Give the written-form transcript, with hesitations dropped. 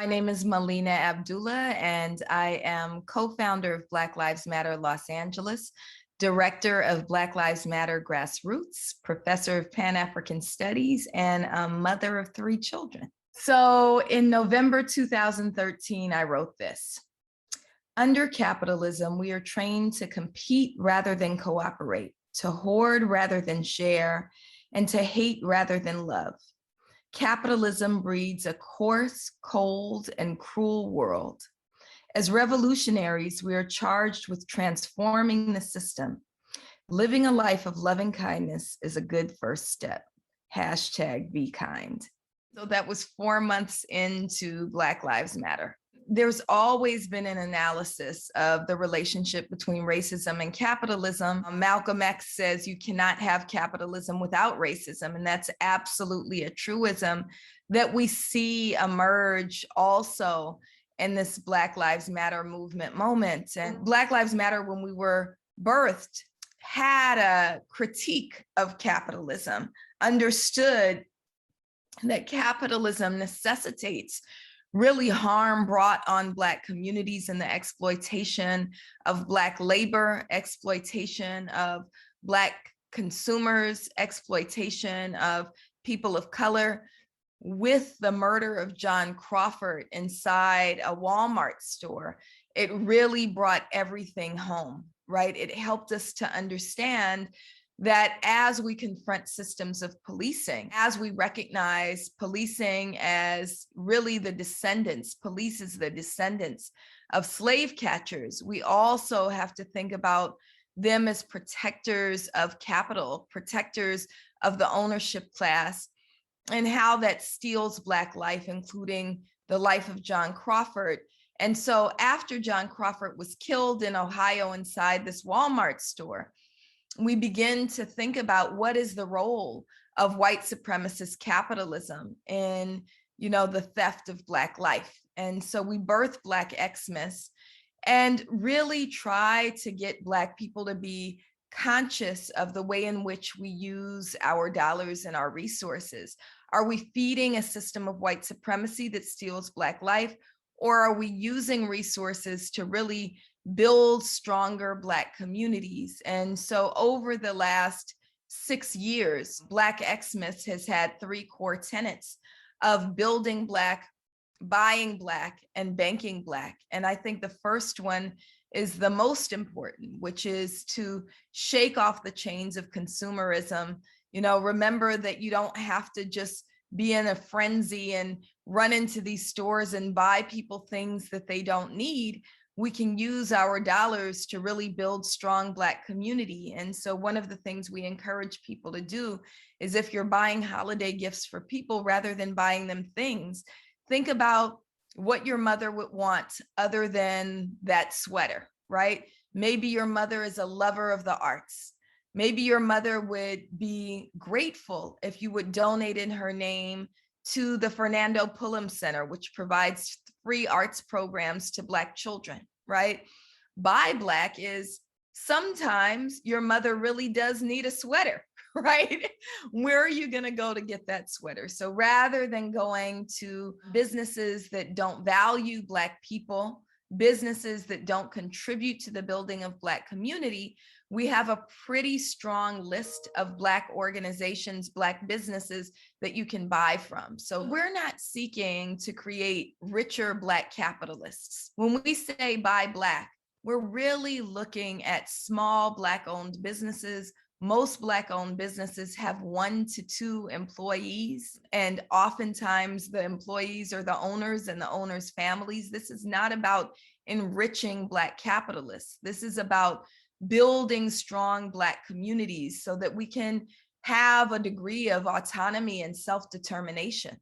My name is Melina Abdullah, and I am co-founder of Black Lives Matter Los Angeles, director of Black Lives Matter Grassroots, professor of Pan-African Studies, and a mother of 3 children. So in November 2013, I wrote this. Under capitalism, we are trained to compete rather than cooperate, to hoard rather than share, and to hate rather than love. Capitalism breeds a coarse, cold, and cruel world. As revolutionaries, we are charged with transforming the system. Living a life of loving kindness is a good first step. Hashtag be kind. So that was 4 months into Black Lives Matter. There's always been an analysis of the relationship between racism and capitalism. Malcolm X says you cannot have capitalism without racism, and that's absolutely a truism that we see emerge also in this Black Lives Matter movement moment. And Black Lives Matter, when we were birthed, had a critique of capitalism, understood that capitalism necessitates really harm brought on Black communities and the exploitation of Black labor, exploitation of Black consumers, exploitation of people of color. With the murder of John Crawford inside a Walmart store, it really brought everything home, right? It helped us to understand that as we confront systems of policing, as we recognize policing as really the descendants, police is the descendants of slave catchers, we also have to think about them as protectors of capital, protectors of the ownership class, and how that steals Black life, including the life of John Crawford. And so after John Crawford was killed in Ohio inside this Walmart store, we begin to think about what is the role of white supremacist capitalism in, the theft of Black life. And so we birthed Black Xmas and really try to get Black people to be conscious of the way in which we use our dollars and our resources. Are we feeding a system of white supremacy that steals Black life, or are we using resources to really build stronger Black communities? And so over the last 6 years, Black Xmas has had 3 core tenets of building Black, buying Black, and banking Black. And I think the first one is the most important, which is to shake off the chains of consumerism. Remember that you don't have to just be in a frenzy and run into these stores and buy people things that they don't need. We can use our dollars to really build strong Black community. And so one of the things we encourage people to do is, if you're buying holiday gifts for people, rather than buying them things, think about what your mother would want other than that sweater, right? Maybe your mother is a lover of the arts. Maybe your mother would be grateful if you would donate in her name to the Fernando Pullum Center, which provides free arts programs to Black children, right? Buy Black is sometimes your mother really does need a sweater, right? Where are you going to go to get that sweater? So rather than going to businesses that don't value Black people, businesses that don't contribute to the building of Black community, we have a pretty strong list of Black organizations, Black businesses that you can buy from. So we're not seeking to create richer Black capitalists. When we say buy Black, we're really looking at small Black-owned businesses. Most Black-owned businesses have 1 to 2 employees, and oftentimes the employees are the owners and the owners' families. This is not about enriching Black capitalists. This is about building strong Black communities so that we can have a degree of autonomy and self-determination.